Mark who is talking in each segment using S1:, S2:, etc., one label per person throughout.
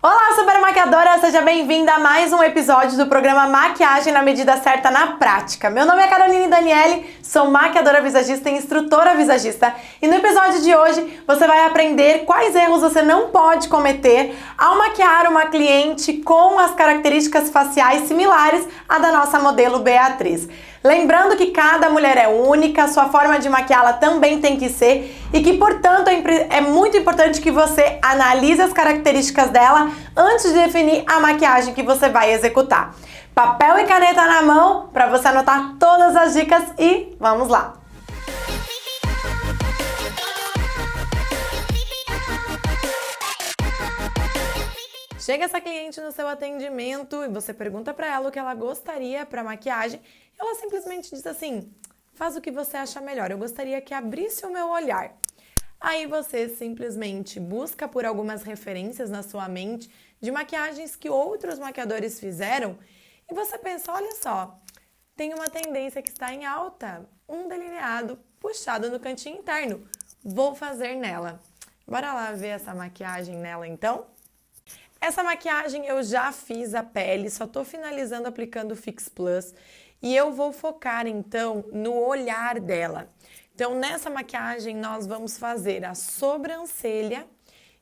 S1: Olá, super maquiadora! Seja bem-vinda a mais um episódio do programa Maquiagem na Medida Certa na Prática. Meu nome é Caroline Daniele, sou maquiadora visagista e instrutora visagista. E no episódio de hoje você vai aprender quais erros você não pode cometer ao maquiar uma cliente com as características faciais similares à da nossa modelo Beatriz. Lembrando que cada mulher é única, sua forma de maquiá-la também tem que ser e que, portanto, é muito importante que você analise as características dela antes de definir a maquiagem que você vai executar. Papel e caneta na mão para você anotar todas as dicas e vamos lá! Chega essa cliente no seu atendimento e você pergunta para ela o que ela gostaria para maquiagem. Ela simplesmente diz assim: faz o que você acha melhor, eu gostaria que abrisse o meu olhar. Aí você simplesmente busca por algumas referências na sua mente de maquiagens que outros maquiadores fizeram e você pensa, olha só, tem uma tendência que está em alta, um delineado puxado no cantinho interno, vou fazer nela. Bora lá ver essa maquiagem nela então? Essa maquiagem eu já fiz a pele, só tô finalizando aplicando o Fix Plus e eu vou focar então no olhar dela. Então nessa maquiagem nós vamos fazer a sobrancelha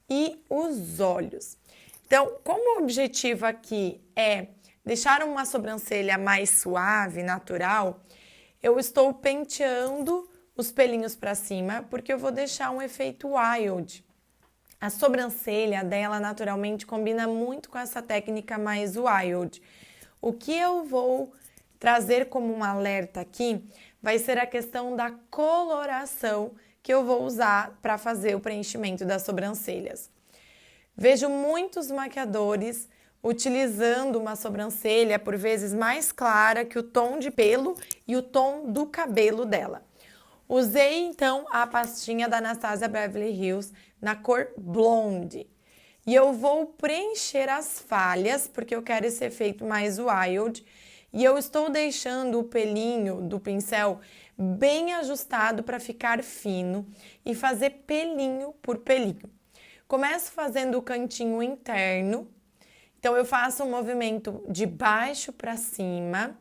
S1: e os olhos. Então, como o objetivo aqui é deixar uma sobrancelha mais suave, natural, eu estou penteando os pelinhos para cima porque eu vou deixar um efeito wild. A sobrancelha dela naturalmente combina muito com essa técnica mais wild. O que eu vou trazer como um alerta aqui vai ser a questão da coloração que eu vou usar para fazer o preenchimento das sobrancelhas. Vejo muitos maquiadores utilizando uma sobrancelha por vezes mais clara que o tom de pelo e o tom do cabelo dela. Usei então a pastinha da Anastasia Beverly Hills na cor Blonde. E eu vou preencher as falhas, porque eu quero esse efeito mais wild. E eu estou deixando o pelinho do pincel bem ajustado para ficar fino e fazer pelinho por pelinho. Começo fazendo o cantinho interno. Então eu faço um movimento de baixo para cima.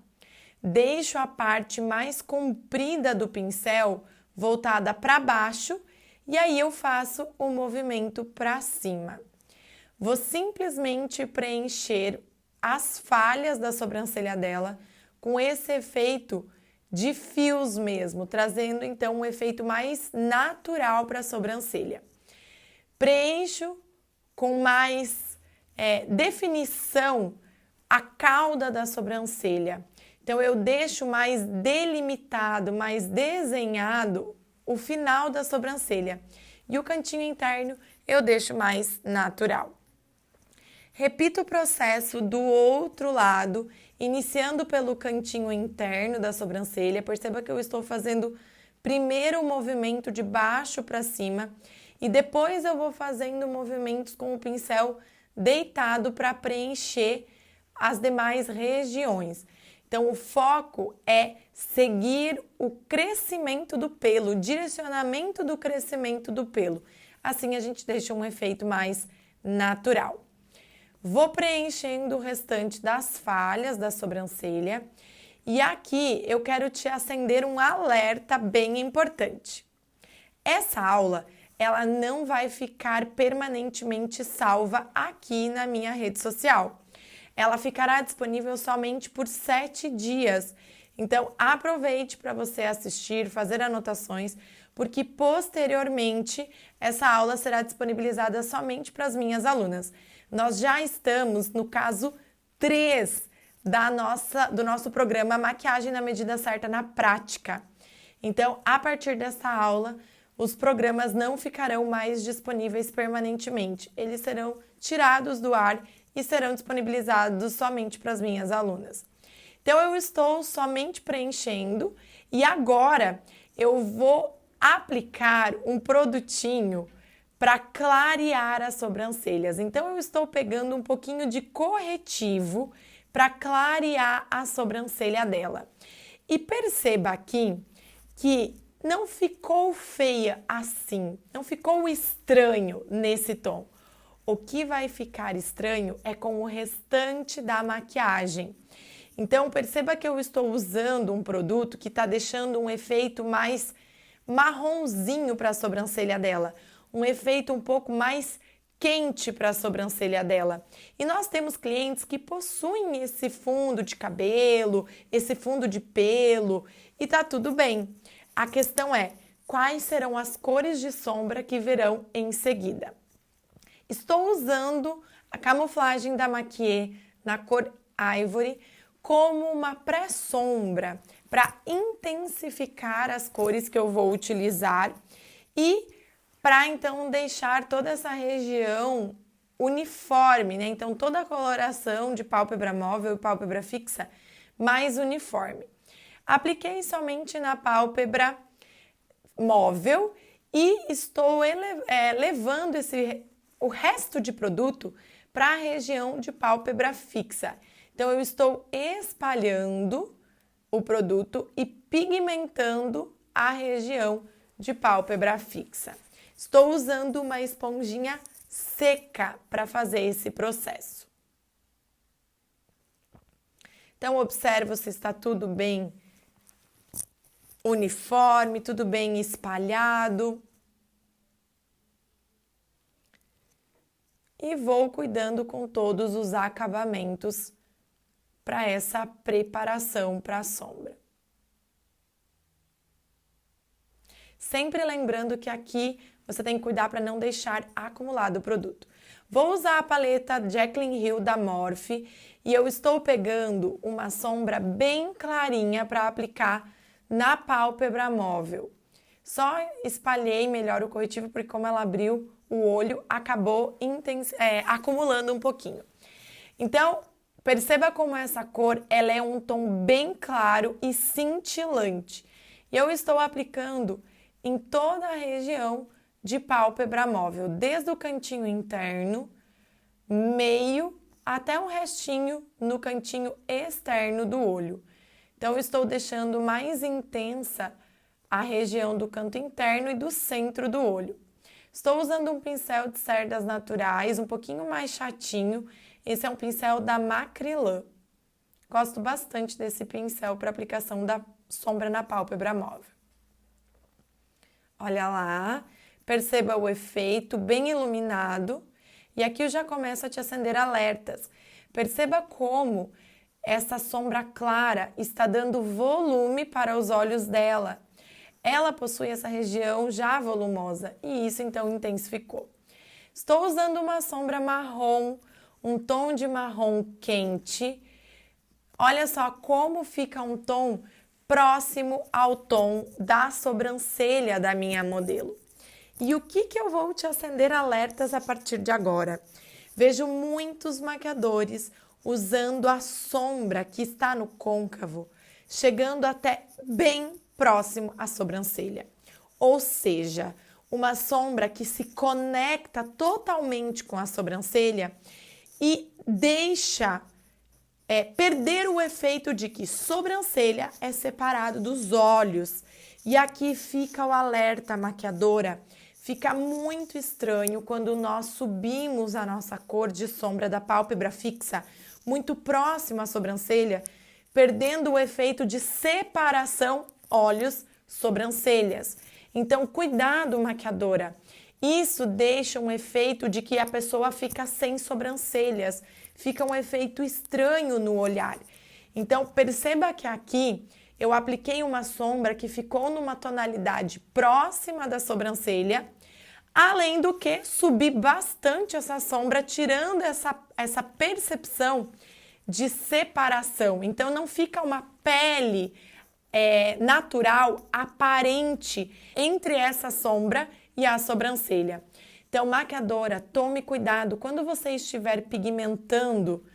S1: Deixo a parte mais comprida do pincel voltada para baixo e aí eu faço o movimento para cima. Vou simplesmente preencher as falhas da sobrancelha dela com esse efeito de fios mesmo, trazendo então um efeito mais natural para a sobrancelha. Preencho com mais definição a cauda da sobrancelha. Então, eu deixo mais delimitado, mais desenhado o final da sobrancelha. E o cantinho interno eu deixo mais natural. Repito o processo do outro lado, iniciando pelo cantinho interno da sobrancelha. Perceba que eu estou fazendo primeiro o movimento de baixo para cima e depois eu vou fazendo movimentos com o pincel deitado para preencher as demais regiões. Então, o foco é seguir o crescimento do pelo, o direcionamento do crescimento do pelo. Assim, a gente deixa um efeito mais natural. Vou preenchendo o restante das falhas da sobrancelha. E aqui eu quero te acender um alerta bem importante. Essa aula, ela não vai ficar permanentemente salva aqui na minha rede social. Ela ficará disponível somente por 7 dias. Então, aproveite para você assistir, fazer anotações, porque posteriormente essa aula será disponibilizada somente para as minhas alunas. Nós já estamos no caso 3 do nosso programa Maquiagem na Medida Certa na Prática. Então, a partir dessa aula, os programas não ficarão mais disponíveis permanentemente. Eles serão tirados do ar e serão disponibilizados somente para as minhas alunas. Então, eu estou somente preenchendo e agora eu vou aplicar um produtinho para clarear as sobrancelhas. Então, eu estou pegando um pouquinho de corretivo para clarear a sobrancelha dela. E perceba aqui que não ficou feia assim, não ficou estranho nesse tom. O que vai ficar estranho é com o restante da maquiagem. Então, perceba que eu estou usando um produto que está deixando um efeito mais marronzinho para a sobrancelha dela, um efeito um pouco mais quente para a sobrancelha dela. E nós temos clientes que possuem esse fundo de cabelo, esse fundo de pelo, e tá tudo bem. A questão é, quais serão as cores de sombra que virão em seguida? Estou usando a camuflagem da Maquiê na cor Ivory como uma pré-sombra para intensificar as cores que eu vou utilizar e para então deixar toda essa região uniforme, né? Então toda a coloração de pálpebra móvel e pálpebra fixa mais uniforme. Apliquei somente na pálpebra móvel e estou levando o resto de produto para a região de pálpebra fixa. Então eu estou espalhando o produto e pigmentando a região de pálpebra fixa. Estou usando uma esponjinha seca para fazer esse processo. Então, observo se está tudo bem uniforme, tudo bem espalhado. E vou cuidando com todos os acabamentos para essa preparação para a sombra. Sempre lembrando que aqui você tem que cuidar para não deixar acumulado o produto. Vou usar a paleta Jaclyn Hill da Morphe e eu estou pegando uma sombra bem clarinha para aplicar na pálpebra móvel. Só espalhei melhor o corretivo porque como ela abriu o olho, acabou acumulando um pouquinho. Então, perceba como essa cor ela é um tom bem claro e cintilante. E eu estou aplicando em toda a região de pálpebra móvel, desde o cantinho interno, meio, até um restinho no cantinho externo do olho. Então, eu estou deixando mais intensa a região do canto interno e do centro do olho. Estou usando um pincel de cerdas naturais, um pouquinho mais chatinho. Esse é um pincel da Macrylan. Gosto bastante desse pincel para aplicação da sombra na pálpebra móvel. Olha lá, perceba o efeito bem iluminado. E aqui eu já começo a te acender alertas. Perceba como essa sombra clara está dando volume para os olhos dela. Ela possui essa região já volumosa e isso então intensificou. Estou usando uma sombra marrom, um tom de marrom quente. Olha só como fica um tom próximo ao tom da sobrancelha da minha modelo. E o que eu vou te acender alertas a partir de agora? Vejo muitos maquiadores usando a sombra que está no côncavo, chegando até bem próximo à sobrancelha. Ou seja, uma sombra que se conecta totalmente com a sobrancelha e deixa perder o efeito de que sobrancelha é separado dos olhos. E aqui fica o alerta, maquiadora. Fica muito estranho quando nós subimos a nossa cor de sombra da pálpebra fixa muito próximo à sobrancelha, perdendo o efeito de separação olhos, sobrancelhas. Então, cuidado, maquiadora. Isso deixa um efeito de que a pessoa fica sem sobrancelhas, fica um efeito estranho no olhar. Então, perceba que aqui eu apliquei uma sombra que ficou numa tonalidade próxima da sobrancelha, além do que subi bastante essa sombra, tirando essa percepção de separação. Então, não fica uma pele natural, aparente, entre essa sombra e a sobrancelha. Então, maquiadora, tome cuidado. Quando você estiver pigmentando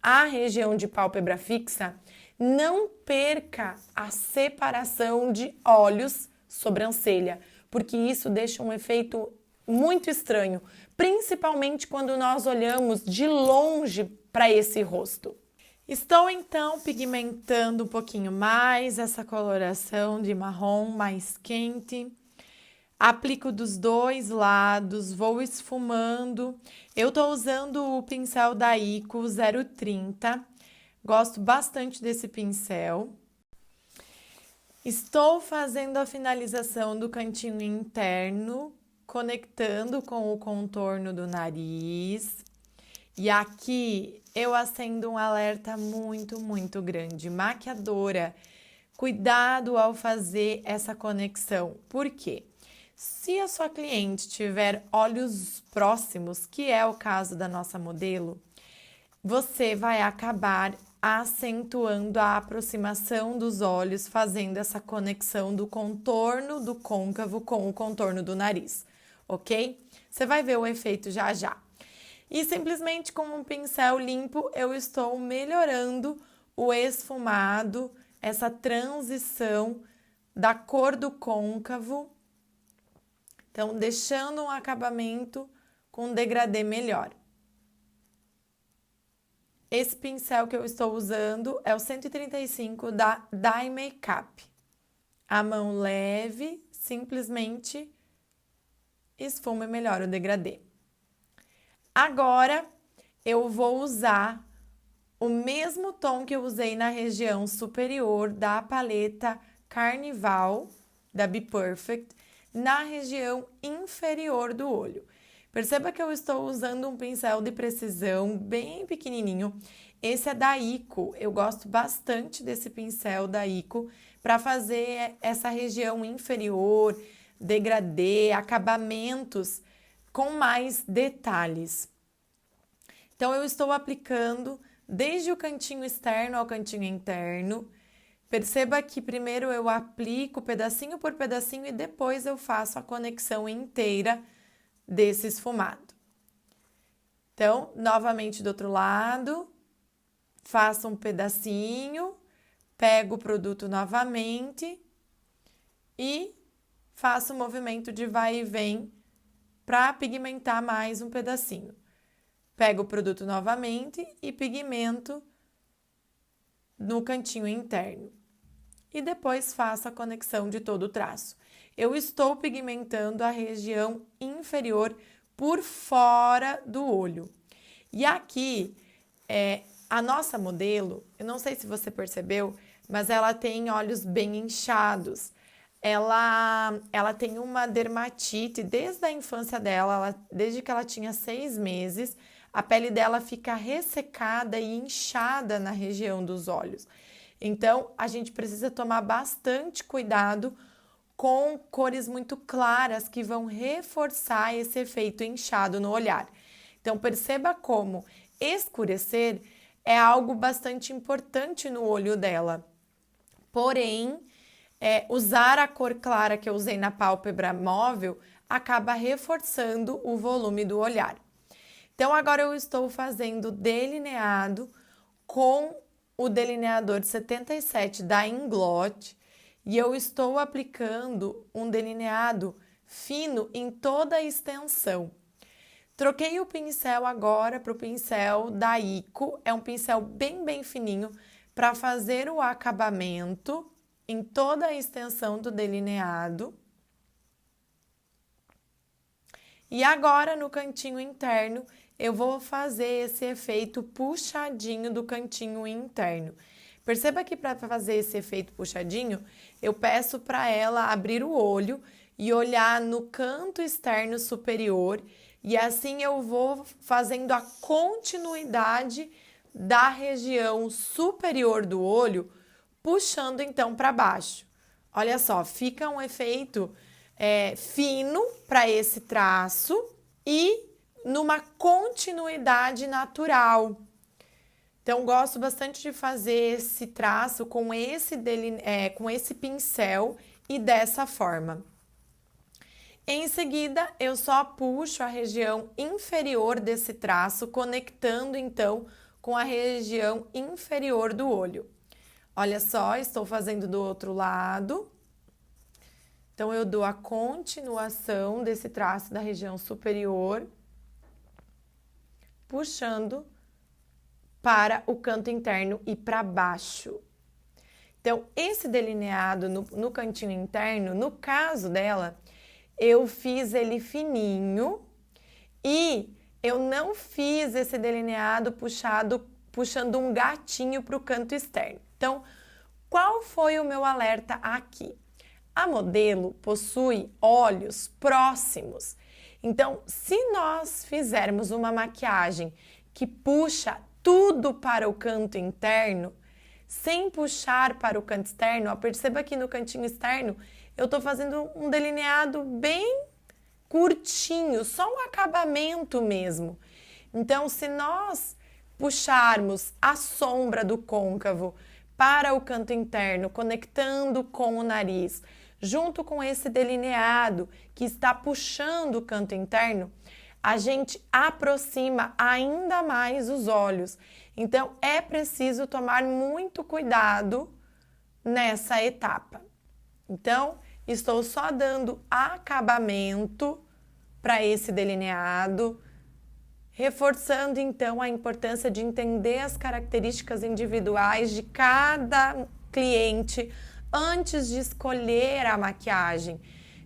S1: a região de pálpebra fixa, não perca a separação de olhos, sobrancelha, porque isso deixa um efeito muito estranho, principalmente quando nós olhamos de longe para esse rosto. Estou então pigmentando um pouquinho mais essa coloração de marrom mais quente. Aplico dos dois lados, vou esfumando. Eu tô usando o pincel da Ico 030. Gosto bastante desse pincel. Estou fazendo a finalização do cantinho interno, conectando com o contorno do nariz. E aqui eu acendo um alerta muito grande. Maquiadora, cuidado ao fazer essa conexão. Por quê? Se a sua cliente tiver olhos próximos, que é o caso da nossa modelo, você vai acabar acentuando a aproximação dos olhos, fazendo essa conexão do contorno do côncavo com o contorno do nariz, ok? Você vai ver o efeito já já. E simplesmente com um pincel limpo eu estou melhorando o esfumado, essa transição da cor do côncavo. Então, deixando um acabamento com um degradê melhor. Esse pincel que eu estou usando é o 135 da Dye Makeup. A mão leve, simplesmente esfuma e melhora o degradê. Agora, eu vou usar o mesmo tom que eu usei na região superior da paleta Carnival, da Be Perfect, na região inferior do olho. Perceba que eu estou usando um pincel de precisão bem pequenininho. Esse é da Ico, eu gosto bastante desse pincel da Ico para fazer essa região inferior, degradê, acabamentos com mais detalhes. Então, eu estou aplicando desde o cantinho externo ao cantinho interno. Perceba que primeiro eu aplico pedacinho por pedacinho e depois eu faço a conexão inteira desse esfumado. Então, novamente do outro lado, faço um pedacinho, pego o produto novamente e faço o movimento de vai e vem para pigmentar mais um pedacinho. Pego o produto novamente e pigmento no cantinho interno. E depois faço a conexão de todo o traço. Eu estou pigmentando a região inferior por fora do olho. E aqui, a nossa modelo, eu não sei se você percebeu, mas ela tem olhos bem inchados. Ela tem uma dermatite desde a infância dela, desde que ela tinha 6 meses, a pele dela fica ressecada e inchada na região dos olhos. Então, a gente precisa tomar bastante cuidado com cores muito claras que vão reforçar esse efeito inchado no olhar. Então, perceba como escurecer é algo bastante importante no olho dela. Porém, usar a cor clara que eu usei na pálpebra móvel acaba reforçando o volume do olhar. Então, agora eu estou fazendo delineado com o delineador 77 da Inglot e eu estou aplicando um delineado fino em toda a extensão. Troquei o pincel agora para o pincel da Ico, é um pincel bem fininho para fazer o acabamento em toda a extensão do delineado. E agora no cantinho interno eu vou fazer esse efeito puxadinho do cantinho interno. Perceba que para fazer esse efeito puxadinho, eu peço para ela abrir o olho e olhar no canto externo superior e assim eu vou fazendo a continuidade da região superior do olho, puxando então para baixo. Olha só, fica um efeito fino para esse traço e numa continuidade natural. Então, gosto bastante de fazer esse traço com esse pincel e dessa forma. Em seguida, eu só puxo a região inferior desse traço, conectando então com a região inferior do olho. Olha só, estou fazendo do outro lado. Então, eu dou a continuação desse traço da região superior, puxando para o canto interno e para baixo. Então, esse delineado no cantinho interno, no caso dela, eu fiz ele fininho e eu não fiz esse delineado puxando um gatinho para o canto externo. Então, qual foi o meu alerta aqui? A modelo possui olhos próximos. Então, se nós fizermos uma maquiagem que puxa tudo para o canto interno, sem puxar para o canto externo, ó, perceba que no cantinho externo eu estou fazendo um delineado bem curtinho, só um acabamento mesmo. Então, se nós puxarmos a sombra do côncavo para o canto interno, conectando com o nariz, junto com esse delineado que está puxando o canto interno, a gente aproxima ainda mais os olhos. Então, é preciso tomar muito cuidado nessa etapa. Então, estou só dando acabamento para esse delineado, reforçando então a importância de entender as características individuais de cada cliente antes de escolher a maquiagem.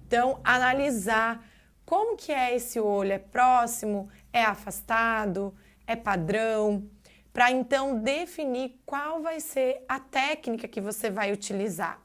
S1: Então, analisar como que é esse olho, é próximo, é afastado, é padrão, para então definir qual vai ser a técnica que você vai utilizar.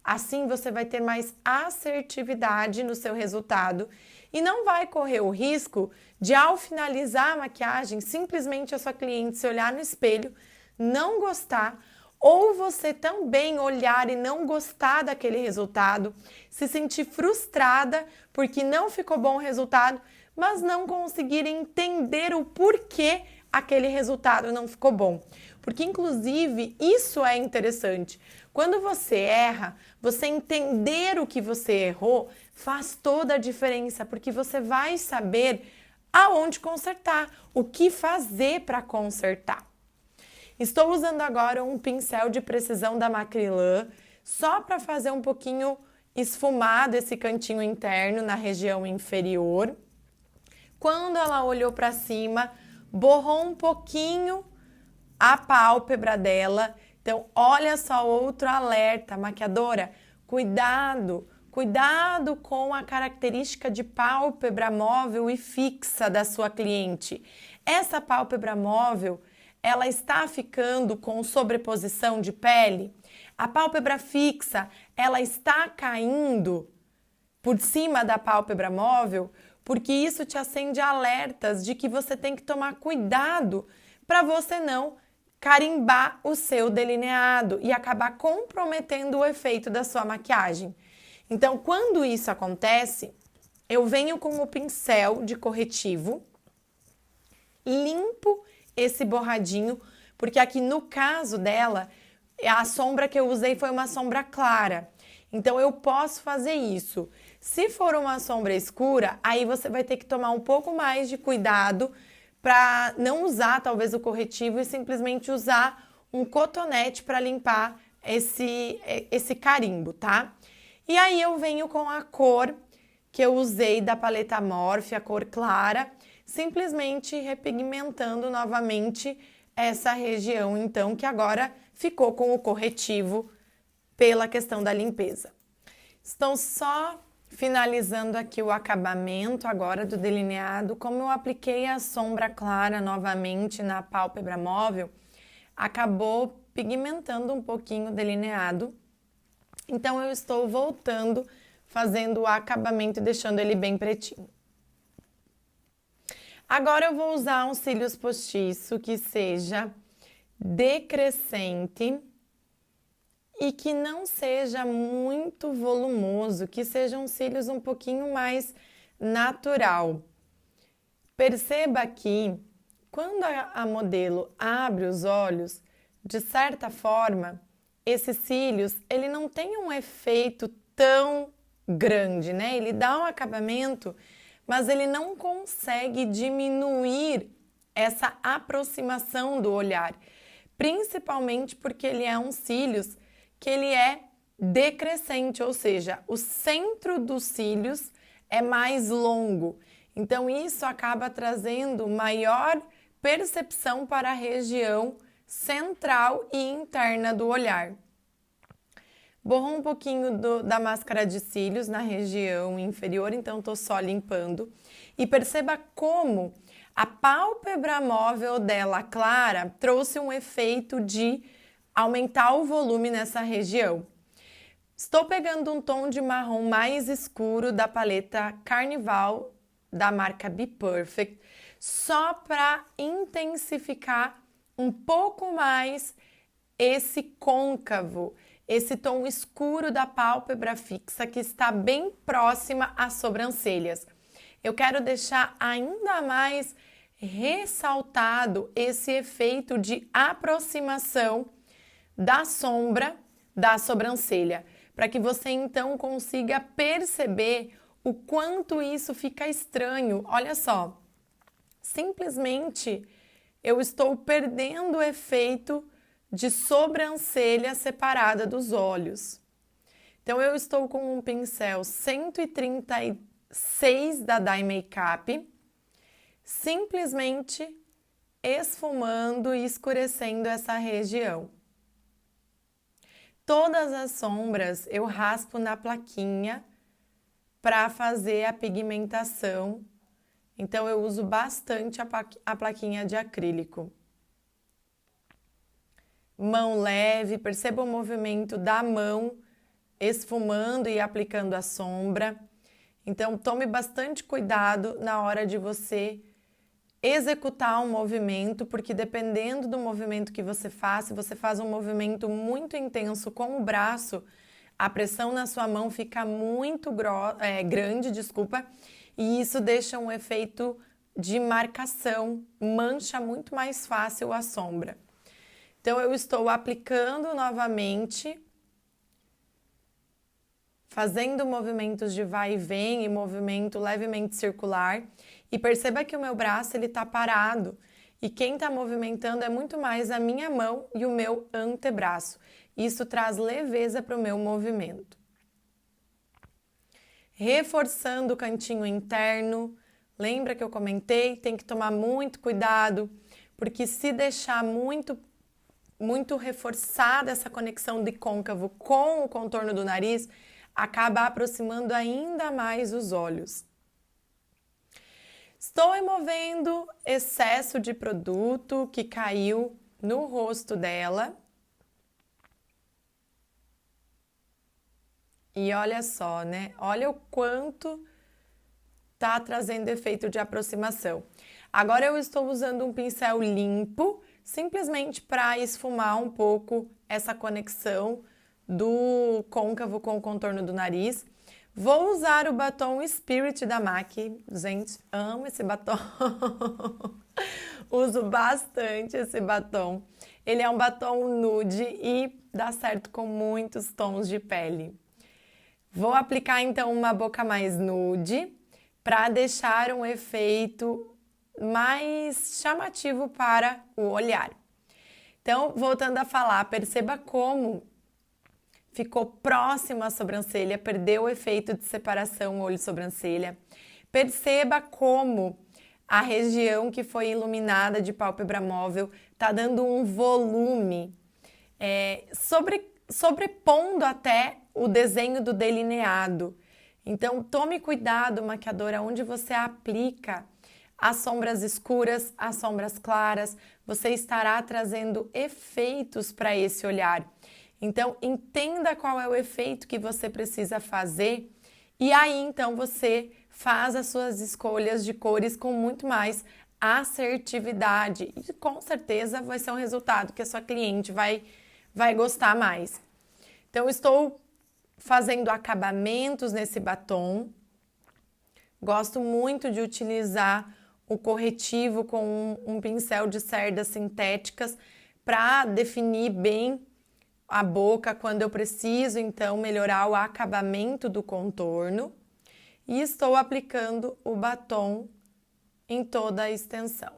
S1: Assim você vai ter mais assertividade no seu resultado e não vai correr o risco de, ao finalizar a maquiagem, simplesmente a sua cliente se olhar no espelho, não gostar, ou você também olhar e não gostar daquele resultado, se sentir frustrada porque não ficou bom o resultado, mas não conseguir entender o porquê aquele resultado não ficou bom. Porque, inclusive, isso é interessante. Quando você erra, você entender o que você errou faz toda a diferença, porque você vai saber aonde consertar, o que fazer para consertar. Estou usando agora um pincel de precisão da Macrylan, só para fazer um pouquinho esfumado esse cantinho interno na região inferior. Quando ela olhou para cima, borrou um pouquinho a pálpebra dela. Então, olha só outro alerta, maquiadora, cuidado com a característica de pálpebra móvel e fixa da sua cliente. Essa pálpebra móvel, ela está ficando com sobreposição de pele. A pálpebra fixa, ela está caindo por cima da pálpebra móvel, porque isso te acende alertas de que você tem que tomar cuidado para você não carimbar o seu delineado e acabar comprometendo o efeito da sua maquiagem. Então, quando isso acontece, eu venho com o pincel de corretivo, limpo esse borradinho, porque aqui no caso dela, a sombra que eu usei foi uma sombra clara. Então, eu posso fazer isso. Se for uma sombra escura, aí você vai ter que tomar um pouco mais de cuidado para não usar talvez o corretivo e simplesmente usar um cotonete para limpar esse carimbo, tá? E aí eu venho com a cor que eu usei da paleta Morphe, a cor clara, simplesmente repigmentando novamente essa região, então, que agora ficou com o corretivo pela questão da limpeza. Estou só finalizando aqui o acabamento agora do delineado. Como eu apliquei a sombra clara novamente na pálpebra móvel, acabou pigmentando um pouquinho o delineado. Então, eu estou voltando, fazendo o acabamento e deixando ele bem pretinho. Agora eu vou usar um cílios postiço que seja decrescente e que não seja muito volumoso, que sejam cílios um pouquinho mais natural. Perceba que quando a modelo abre os olhos, de certa forma, esses cílios, ele não tem um efeito tão grande, né? Ele dá um acabamento, mas ele não consegue diminuir essa aproximação do olhar, principalmente porque ele é um cílios que ele é decrescente, ou seja, o centro dos cílios é mais longo. Então, isso acaba trazendo maior percepção para a região central e interna do olhar. Borrou um pouquinho da máscara de cílios na região inferior, então estou só limpando. E perceba como a pálpebra móvel dela clara trouxe um efeito de aumentar o volume nessa região. Estou pegando um tom de marrom mais escuro da paleta Carnival da marca Be Perfect, só para intensificar um pouco mais esse côncavo, esse tom escuro da pálpebra fixa que está bem próxima às sobrancelhas. Eu quero deixar ainda mais ressaltado esse efeito de aproximação da sombra da sobrancelha, para que você então consiga perceber o quanto isso fica estranho. Olha só, simplesmente eu estou perdendo o efeito de sobrancelha separada dos olhos. Então eu estou com um pincel 136 da Dye Makeup, simplesmente esfumando e escurecendo essa região. Todas as sombras eu raspo na plaquinha para fazer a pigmentação, então eu uso bastante a plaquinha de acrílico. Mão leve, perceba o movimento da mão esfumando e aplicando a sombra. Então tome bastante cuidado na hora de você executar um movimento, porque dependendo do movimento que você faz, se você faz um movimento muito intenso com o braço, a pressão na sua mão fica muito grande, e isso deixa um efeito de marcação, mancha muito mais fácil a sombra. Então eu estou aplicando novamente, fazendo movimentos de vai e vem e movimento levemente circular, e perceba que o meu braço ele está parado, e quem está movimentando é muito mais a minha mão e o meu antebraço. Isso traz leveza para o meu movimento. Reforçando o cantinho interno, lembra que eu comentei? Tem que tomar muito cuidado, porque se deixar muito reforçada essa conexão de côncavo com o contorno do nariz, acaba aproximando ainda mais os olhos. Estou removendo excesso de produto que caiu no rosto dela. E olha só, né? Olha o quanto tá trazendo efeito de aproximação. Agora eu estou usando um pincel limpo, simplesmente para esfumar um pouco essa conexão do côncavo com o contorno do nariz. Vou usar o batom Spirit da MAC. Gente, amo esse batom. Uso bastante esse batom. Ele é um batom nude e dá certo com muitos tons de pele. Vou aplicar então uma boca mais nude para deixar um efeito mais chamativo para o olhar. Então, voltando a falar, perceba como ficou próximo à sobrancelha, perdeu o efeito de separação olho-sobrancelha. Perceba como a região que foi iluminada de pálpebra móvel está dando um volume, sobrepondo até o desenho do delineado. Então, tome cuidado, maquiadora, onde você aplica as sombras escuras, as sombras claras, você estará trazendo efeitos para esse olhar. Então, entenda qual é o efeito que você precisa fazer e aí, então, você faz as suas escolhas de cores com muito mais assertividade e com certeza vai ser um resultado que a sua cliente vai gostar mais. Então, estou fazendo acabamentos nesse batom. Gosto muito de utilizar o corretivo com um pincel de cerdas sintéticas para definir bem a boca quando eu preciso, então, melhorar o acabamento do contorno. E estou aplicando o batom em toda a extensão.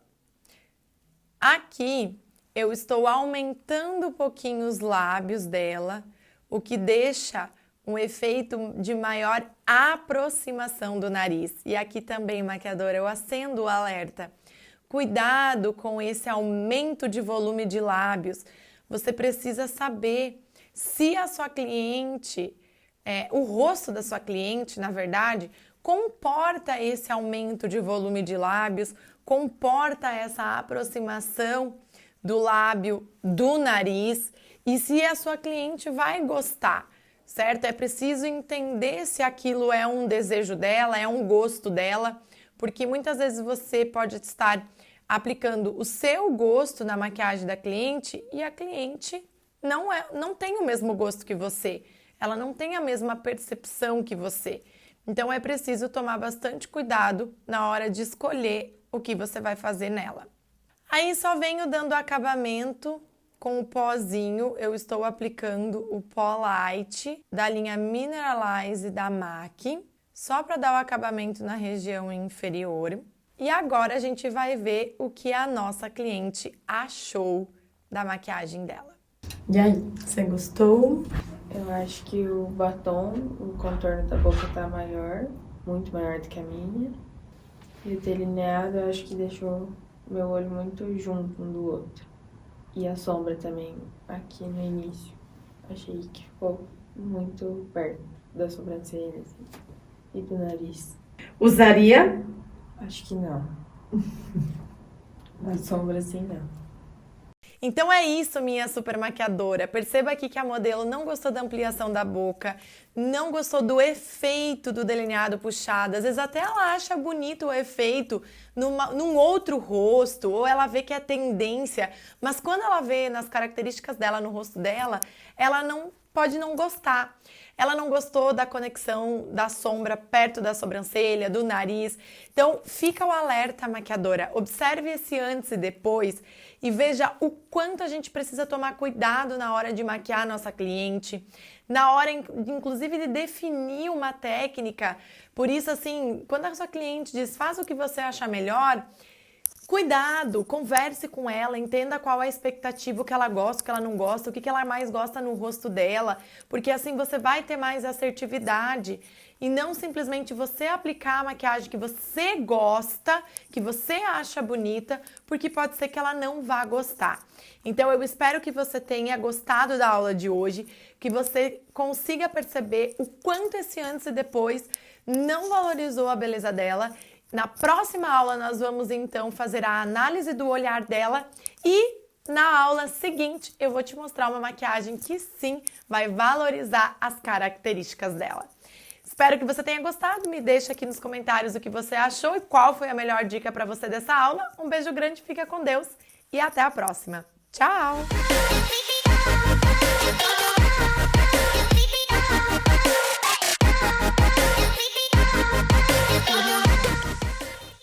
S1: Aqui, eu estou aumentando um pouquinho os lábios dela, o que deixa um efeito de maior aproximação do nariz. E aqui também, maquiadora, eu acendo o alerta. Cuidado com esse aumento de volume de lábios. Você precisa saber se a sua cliente, o rosto da sua cliente, na verdade, comporta esse aumento de volume de lábios, comporta essa aproximação do lábio do nariz e se a sua cliente vai gostar, certo? É preciso entender se aquilo é um desejo dela, é um gosto dela, porque muitas vezes você pode estar aplicando o seu gosto na maquiagem da cliente e a cliente não tem o mesmo gosto que você, ela não tem a mesma percepção que você. Então é preciso tomar bastante cuidado na hora de escolher o que você vai fazer nela. Aí só venho dando acabamento com o pozinho, eu estou aplicando o pó light da linha Mineralize da MAC, só para dar o acabamento na região inferior. E agora a gente vai ver o que a nossa cliente achou da maquiagem dela. E aí, você gostou?
S2: Eu acho que o batom, o contorno da boca tá maior, muito maior do que a minha. E o delineado eu acho que deixou meu olho muito junto um do outro. E a sombra também, aqui no início. Achei que ficou muito perto da sobrancelha assim, e do nariz.
S1: Usaria?
S2: Acho que não. Na sombra assim, não.
S1: Então é isso, minha super maquiadora. Perceba aqui que a modelo não gostou da ampliação da boca, não gostou do efeito do delineado puxado. Às vezes até ela acha bonito o efeito num outro rosto, ou ela vê que é tendência, mas quando ela vê nas características dela, no rosto dela, ela pode não gostar. Ela não gostou da conexão da sombra perto da sobrancelha, do nariz. Então, fica o alerta, maquiadora. Observe esse antes e depois e veja o quanto a gente precisa tomar cuidado na hora de maquiar a nossa cliente, na hora, inclusive, de definir uma técnica. Por isso, assim, quando a sua cliente diz, faz o que você achar melhor, cuidado, converse com ela, entenda qual é a expectativa, o que ela gosta, o que ela não gosta, o que ela mais gosta no rosto dela, porque assim você vai ter mais assertividade e não simplesmente você aplicar a maquiagem que você gosta, que você acha bonita, porque pode ser que ela não vá gostar. Então eu espero que você tenha gostado da aula de hoje, que você consiga perceber o quanto esse antes e depois não valorizou a beleza dela. Na próxima aula nós vamos então fazer a análise do olhar dela e na aula seguinte eu vou te mostrar uma maquiagem que sim vai valorizar as características dela. Espero que você tenha gostado, me deixa aqui nos comentários o que você achou e qual foi a melhor dica para você dessa aula. Um beijo grande, fica com Deus e até a próxima. Tchau!